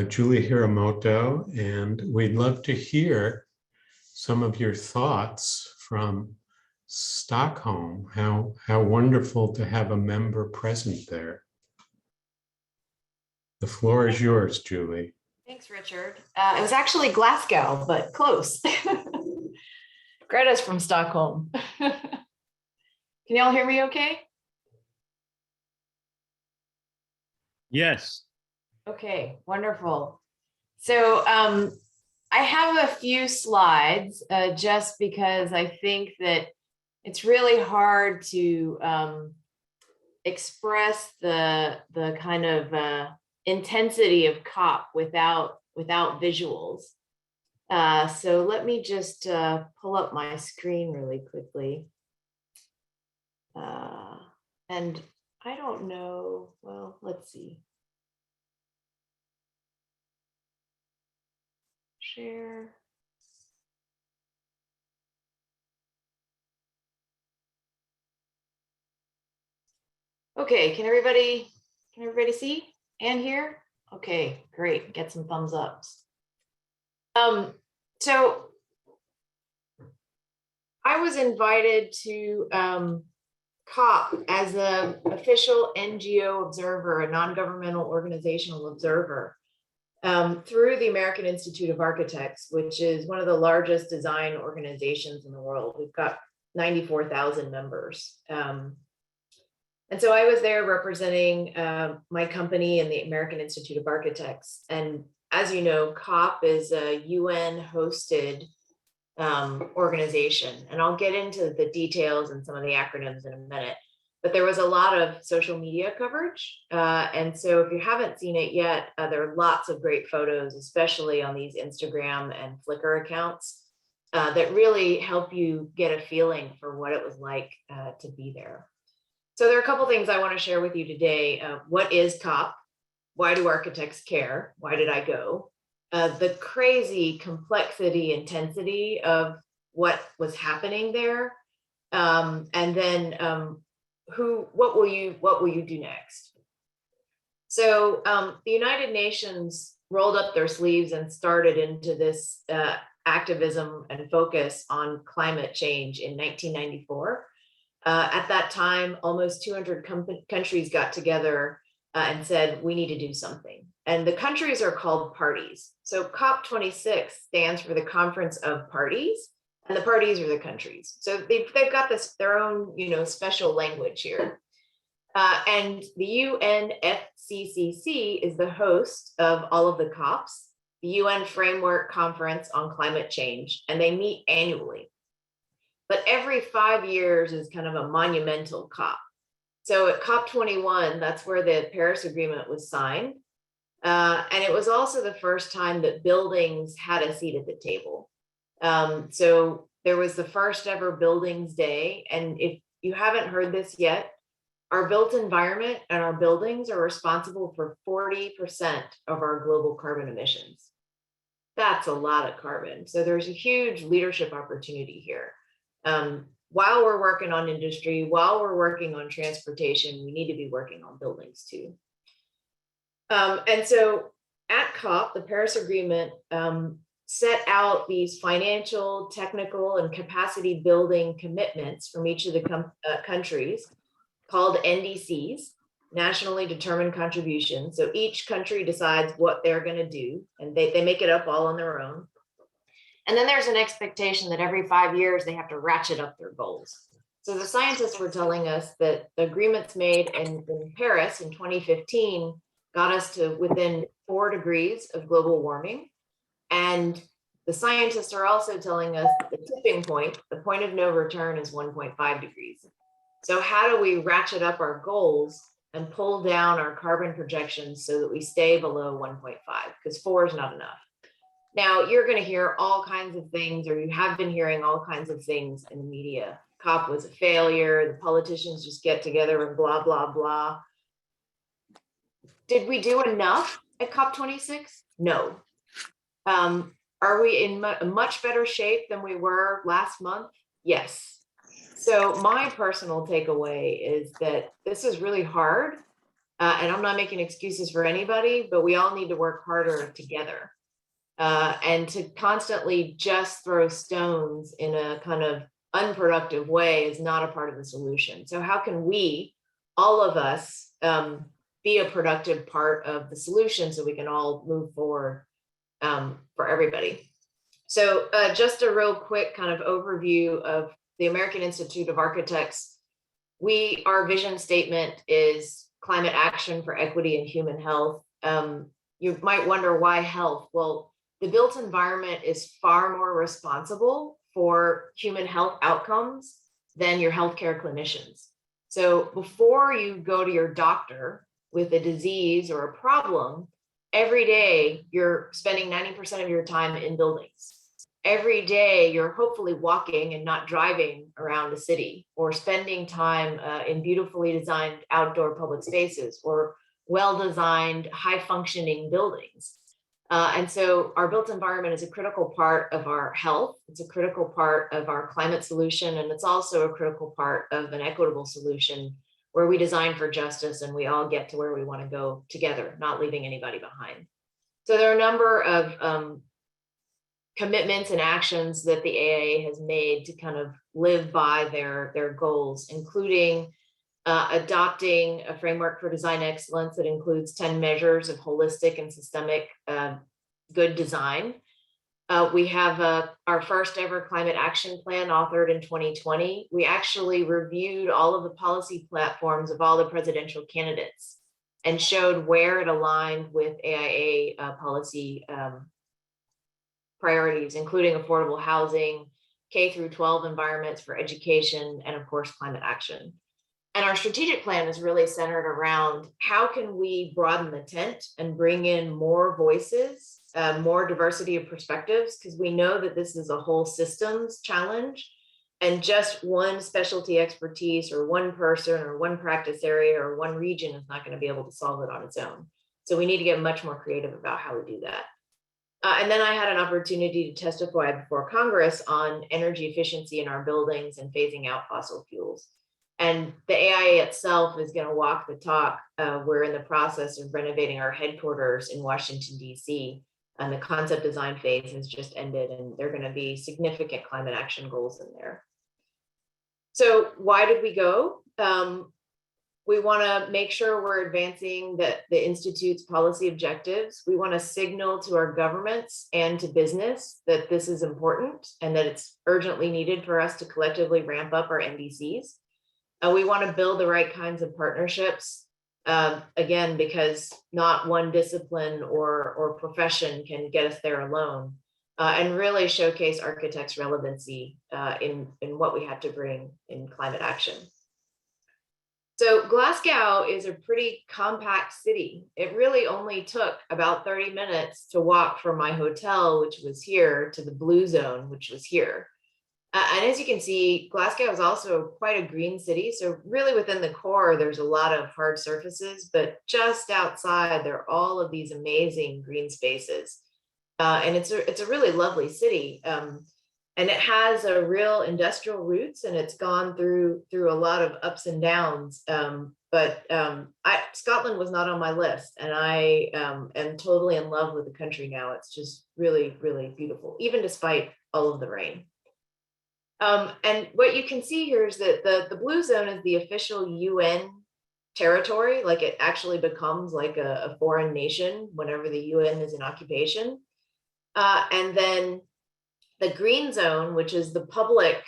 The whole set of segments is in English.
Julie Hiromoto, and we'd love to hear some of your thoughts from Stockholm. How wonderful to have a member present there. The floor is yours, Julie. Thanks, Richard. It was actually Glasgow, but close. Greta's from Stockholm. Can y'all hear me okay? Yes. Okay, wonderful. So I have a few slides just because I think that it's really hard to express the kind of intensity of COP without visuals. So let me just pull up my screen really quickly. And I don't know, well, let's see. Share. Okay, can everybody see and hear? Okay, great. Get some thumbs ups. So I was invited to COP as an official NGO observer, a non-governmental organizational observer, through the American Institute of Architects, which is one of the largest design organizations in the world. We've got 94,000 members. And so I was there representing my company and the American Institute of Architects. And as you know, COP is a UN hosted organization. And I'll get into the details and some of the acronyms in a minute. But there was a lot of social media coverage. And so if you haven't seen it yet, there are lots of great photos, especially on these Instagram and Flickr accounts that really help you get a feeling for what it was like to be there. So there are a couple things I want to share with you today. What is COP? Why do architects care? Why did I go? The crazy complexity, intensity of what was happening there. And then what will you do next? So the United Nations rolled up their sleeves and started into this activism and focus on climate change in 1994. At that time, almost 200 countries got together and said, we need to do something. And the countries are called parties. So COP26 stands for the Conference of Parties, and the parties are the countries. So they've got their own, special language here. And the UNFCCC is the host of all of the COPs, the UN Framework Conference on Climate Change, and they meet annually. But every 5 years is kind of a monumental COP. So at COP21, that's where the Paris Agreement was signed. And it was also the first time that buildings had a seat at the table. So there was the first ever Buildings Day. And if you haven't heard this yet, our built environment and our buildings are responsible for 40% of our global carbon emissions. That's a lot of carbon. So there's a huge leadership opportunity here. While we're working on industry, while we're working on transportation, we need to be working on buildings too. And so at COP, the Paris Agreement set out these financial, technical, and capacity building commitments from each of the countries called NDCs, nationally determined contributions. So each country decides what they're going to do, and they make it up all on their own. And then there's an expectation that every 5 years they have to ratchet up their goals. So the scientists were telling us that the agreements made in Paris in 2015 got us to within 4 degrees of global warming. And the scientists are also telling us that the tipping point, the point of no return, is 1.5 degrees. So how do we ratchet up our goals and pull down our carbon projections so that we stay below 1.5? Because 4 is not enough. Now, you're going to hear all kinds of things, or you have been hearing all kinds of things in the media. COP was a failure. The politicians just get together and blah, blah, blah. Did we do enough at COP26? No. Are we in much better shape than we were last month? Yes. So my personal takeaway is that this is really hard, And I'm not making excuses for anybody, but we all need to work harder together. And to constantly just throw stones in a kind of unproductive way is not a part of the solution. So how can we, all of us, be a productive part of the solution so we can all move forward for everybody? So just a real quick kind of overview of the American Institute of Architects. Our vision statement is climate action for equity and human health. You might wonder why health? Well, the built environment is far more responsible for human health outcomes than your healthcare clinicians. So before you go to your doctor with a disease or a problem, every day you're spending 90% of your time in buildings. Every day you're hopefully walking and not driving around a city, or spending time in beautifully designed outdoor public spaces or well-designed, high-functioning buildings. And so our built environment is a critical part of our health. It's a critical part of our climate solution. And it's also a critical part of an equitable solution where we design for justice and we all get to where we want to go together, not leaving anybody behind. So there are a number of commitments and actions that the AAIA has made to kind of live by their goals, including adopting a framework for design excellence that includes 10 measures of holistic and systemic good design. We have our first ever climate action plan authored in 2020. We actually reviewed all of the policy platforms of all the presidential candidates and showed where it aligned with AIA policy priorities, including affordable housing, K through 12 environments for education, and of course, climate action. And our strategic plan is really centered around how can we broaden the tent and bring in more voices, more diversity of perspectives, because we know that this is a whole systems challenge, and just one specialty expertise or one person or one practice area or one region is not going to be able to solve it on its own. So we need to get much more creative about how we do that. And then I had an opportunity to testify before Congress on energy efficiency in our buildings and phasing out fossil fuels. And the AIA itself is going to walk the talk. We're in the process of renovating our headquarters in Washington, D.C., and the concept design phase has just ended, and there are going to be significant climate action goals in there. So why did we go? We want to make sure we're advancing the Institute's policy objectives. We want to signal to our governments and to business that this is important and that it's urgently needed for us to collectively ramp up our NDCs. We want to build the right kinds of partnerships, again, because not one discipline or profession can get us there alone, and really showcase architects' relevancy in what we have to bring in climate action. So Glasgow is a pretty compact city. It really only took about 30 minutes to walk from my hotel, which was here, to the Blue Zone, which was here. And as you can see, Glasgow is also quite a green city. So really within the core, there's a lot of hard surfaces, but just outside, there are all of these amazing green spaces. And it's a really lovely city. And it has a real industrial roots, and it's gone through a lot of ups and downs. But Scotland was not on my list, and I am totally in love with the country now. It's just really, really beautiful, even despite all of the rain. And what you can see here is that the Blue Zone is the official UN territory. Like, it actually becomes like a foreign nation whenever the UN is in occupation. And then the Green Zone, which is the public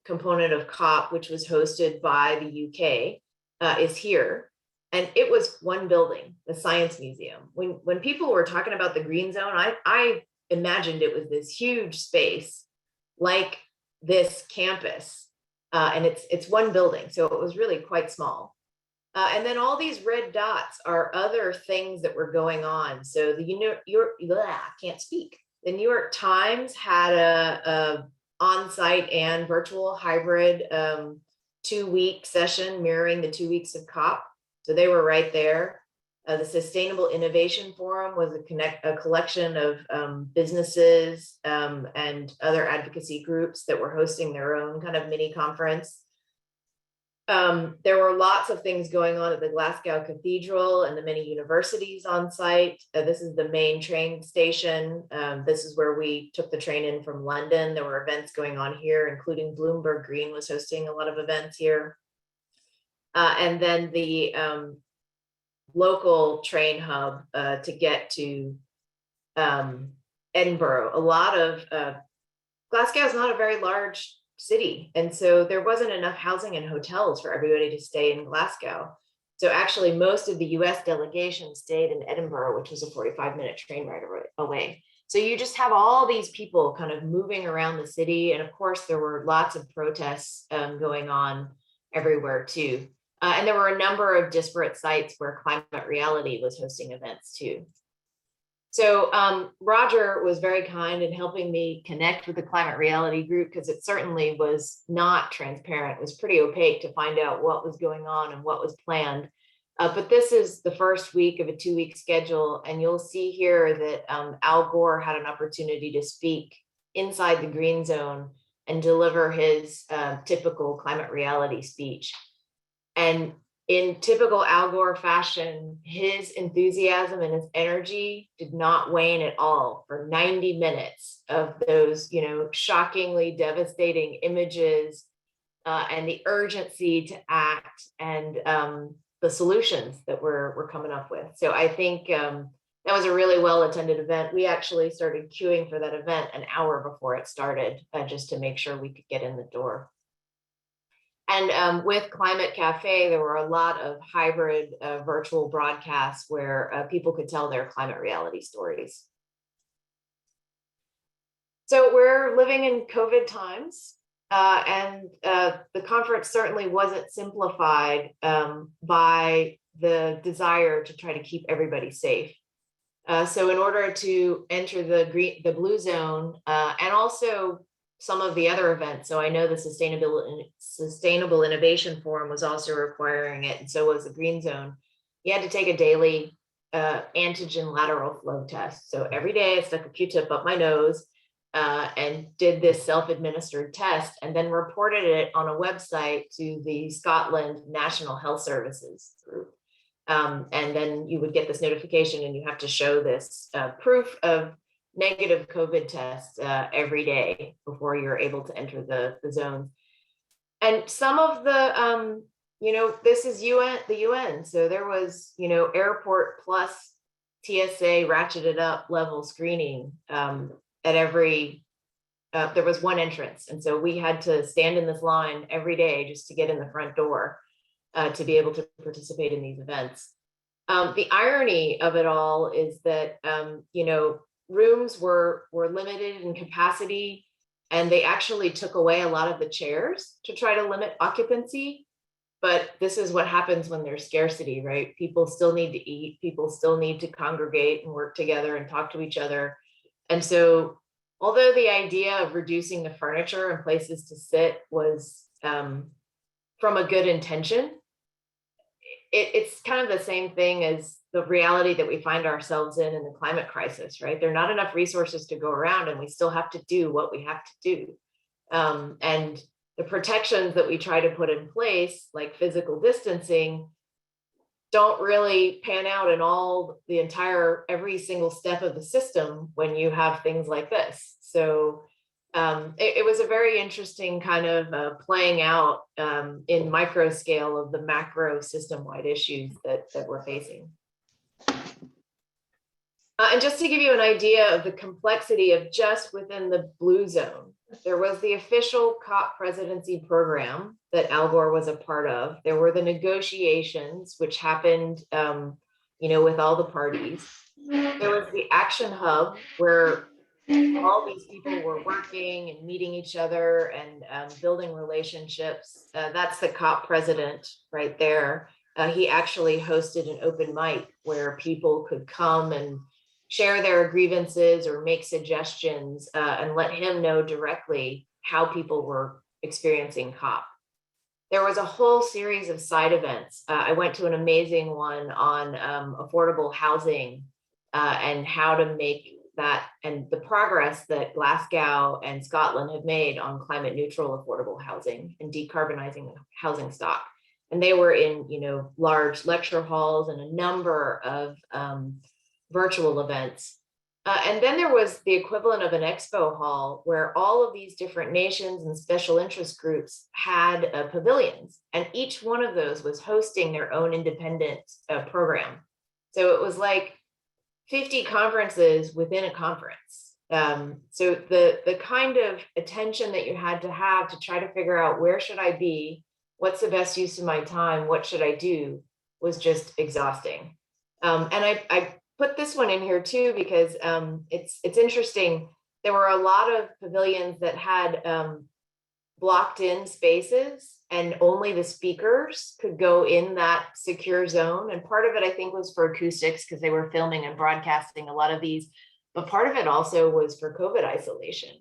component of COP, which was hosted by the UK, is here. And it was one building, the Science Museum. When people were talking about the Green Zone, I imagined it was this huge space like this campus, and it's one building, so it was really quite small. And then all these red dots are other things that were going on. So the New York Times had a on-site and virtual hybrid 2-week session mirroring the 2 weeks of COP. So they were right there. The Sustainable Innovation Forum was a collection of businesses and other advocacy groups that were hosting their own kind of mini conference. There were lots of things going on at the Glasgow Cathedral and the many universities on site. This is the main train station. This is where we took the train in from London. There were events going on here, including Bloomberg Green was hosting a lot of events here. And then the local train hub to get to Edinburgh. A lot of Glasgow is not a very large city, and so there wasn't enough housing and hotels for everybody to stay in Glasgow. So actually most of the US delegation stayed in Edinburgh, which was a 45-minute train ride away. So you just have all these people kind of moving around the city, and of course there were lots of protests going on everywhere too. And there were a number of disparate sites where Climate Reality was hosting events too. So Roger was very kind in helping me connect with the Climate Reality group, because it certainly was not transparent. It was pretty opaque to find out what was going on and what was planned. But this is the first week of a 2-week schedule, and you'll see here that Al Gore had an opportunity to speak inside the Green Zone and deliver his typical Climate Reality speech. And in typical Al Gore fashion, his enthusiasm and his energy did not wane at all for 90 minutes of those, shockingly devastating images and the urgency to act and the solutions that we're coming up with. So I think that was a really well-attended event. We actually started queuing for that event an hour before it started, just to make sure we could get in the door. And with Climate Cafe, there were a lot of hybrid virtual broadcasts where people could tell their climate reality stories. So we're living in COVID times, and the conference certainly wasn't simplified by the desire to try to keep everybody safe. So in order to enter the blue zone and also some of the other events. So I know the Sustainable Innovation Forum was also requiring it, and so was the Green Zone. You had to take a daily antigen lateral flow test. So every day I stuck a Q-tip up my nose and did this self-administered test, and then reported it on a website to the Scotland National Health Services group. And then you would get this notification, and you have to show this proof of negative COVID tests every day before you're able to enter the zones. And some of the, this is the UN. So there was, airport plus TSA ratcheted up level screening at every, there was one entrance. And so we had to stand in this line every day just to get in the front door to be able to participate in these events. The irony of it all is that, rooms were limited in capacity, and they actually took away a lot of the chairs to try to limit occupancy. But this is what happens when there's scarcity, right? People still need to eat, people still need to congregate and work together and talk to each other. And so although the idea of reducing the furniture and places to sit was from a good intention, it's kind of the same thing as the reality that we find ourselves in the climate crisis, right? There are not enough resources to go around, and we still have to do what we have to do. And the protections that we try to put in place, like physical distancing, don't really pan out in every single step of the system when you have things like this. So it was a very interesting kind of playing out in micro scale of the macro system-wide issues that we're facing. And just to give you an idea of the complexity of just within the blue zone, there was the official COP presidency program that Al Gore was a part of. There were the negotiations, which happened, with all the parties. There was the action hub where all these people were working and meeting each other and building relationships. That's the COP president right there. He actually hosted an open mic where people could come and share their grievances or make suggestions and let him know directly how people were experiencing COP. There was a whole series of side events. I went to an amazing one on affordable housing and how to make that, and the progress that Glasgow and Scotland have made on climate neutral affordable housing and decarbonizing the housing stock. And they were in, large lecture halls and a number of virtual events. And then there was the equivalent of an expo hall where all of these different nations and special interest groups had pavilions, and each one of those was hosting their own independent program. So it was like 50 conferences within a conference. So the kind of attention that you had to have to try to figure out where should I be, what's the best use of my time, what should I do, was just exhausting. And I put this one in here too because it's interesting. There were a lot of pavilions that had blocked in spaces, and only the speakers could go in that secure zone. And part of it, I think, was for acoustics because they were filming and broadcasting a lot of these, but part of it also was for COVID isolation.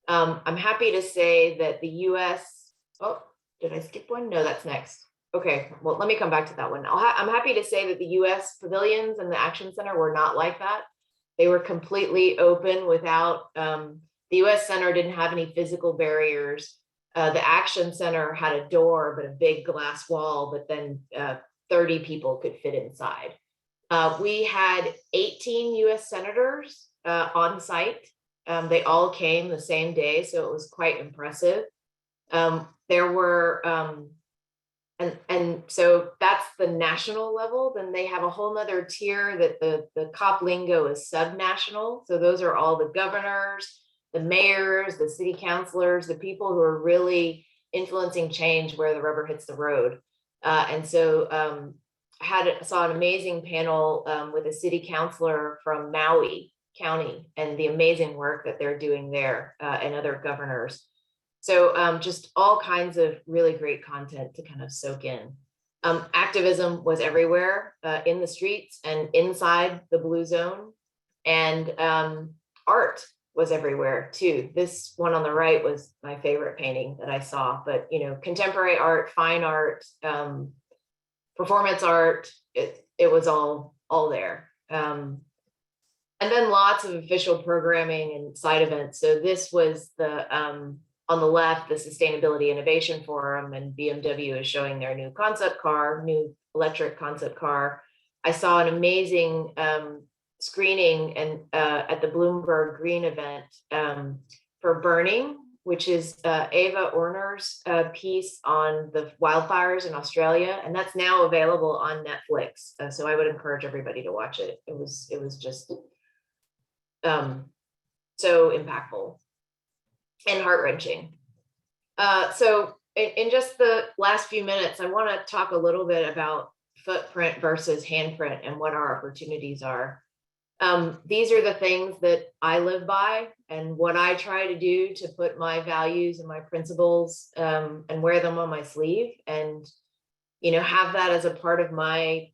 I'm happy to say that the US, oh, did I skip one? No, that's next. Okay, well, let me come back to that one. I'm happy to say that the US pavilions and the Action Center were not like that. They were completely open without, the US Center didn't have any physical barriers. The Action Center had a door, but a big glass wall, but then 30 people could fit inside. We had 18 US senators on site. They all came the same day, so it was quite impressive. There were, and so that's the national level. Then they have a whole nother tier that the COP lingo is subnational. So those are all the governors, the mayors, the city councilors, the people who are really influencing change where the rubber hits the road. And so saw an amazing panel with a city councilor from Maui County and the amazing work that they're doing there, and other governors. So just all kinds of really great content to kind of soak in. Activism was everywhere, in the streets and inside the blue zone, and art was everywhere too. This one on the right was my favorite painting that I saw, but contemporary art, fine art, performance art, it was all there. And then lots of official programming and side events. So this was the, on the left, the Sustainability Innovation Forum, and BMW is showing their new concept car, new electric concept car. I saw an amazing screening and at the Bloomberg Green event for Burning, which is Ava Orner's piece on the wildfires in Australia, and that's now available on Netflix. So I would encourage everybody to watch it. It was just so impactful and heart-wrenching. So in just the last few minutes, I want to talk a little bit about footprint versus handprint and what our opportunities are. These are the things that I live by and what I try to do to put my values and my principles and wear them on my sleeve, and have that as a part of my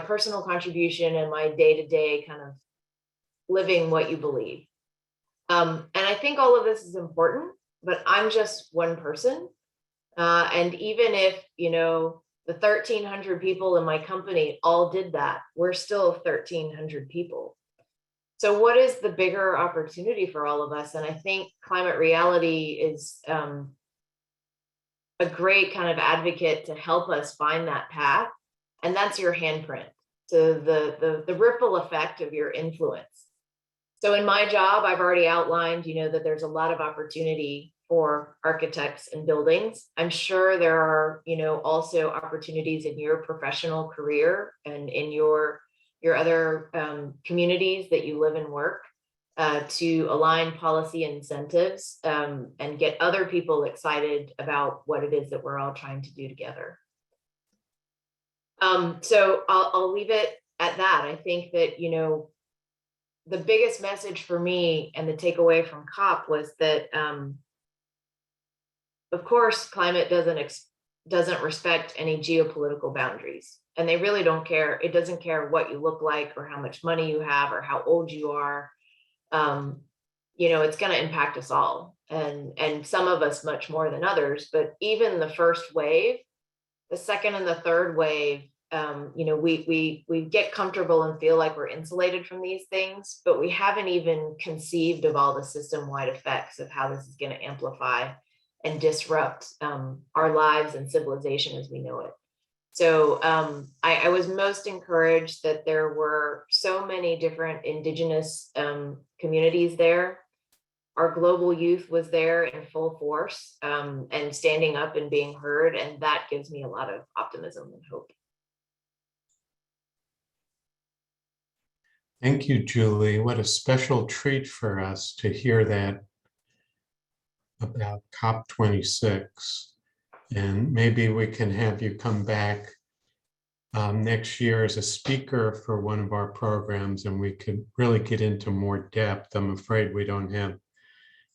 personal contribution and my day-to-day kind of living what you believe. And I think all of this is important, but I'm just one person. And even if, the 1,300 people in my company all did that, we're still 1,300 people. So what is the bigger opportunity for all of us? And I think Climate Reality is a great kind of advocate to help us find that path. And that's your handprint, so the ripple effect of your influence. So in my job, I've already outlined, that there's a lot of opportunity for architects and buildings. I'm sure there are, also opportunities in your professional career and in your other communities that you live and work to align policy incentives and get other people excited about what it is that we're all trying to do together. So I'll leave it at that. I think that, the biggest message for me and the takeaway from COP was that, of course, climate doesn't respect any geopolitical boundaries, and they really don't care. It doesn't care what you look like or how much money you have or how old you are. It's going to impact us all, and some of us much more than others. But even the first wave, the second and the third wave, we get comfortable and feel like we're insulated from these things, but we haven't even conceived of all the system-wide effects of how this is going to amplify and disrupt our lives and civilization as we know it. So I was most encouraged that there were so many different indigenous communities there. Our global youth was there in full force and standing up and being heard, and that gives me a lot of optimism and hope. Thank you, Julie. What a special treat for us to hear that about COP26. And maybe we can have you come back next year as a speaker for one of our programs, and we could really get into more depth. I'm afraid we don't have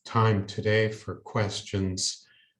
time today for questions,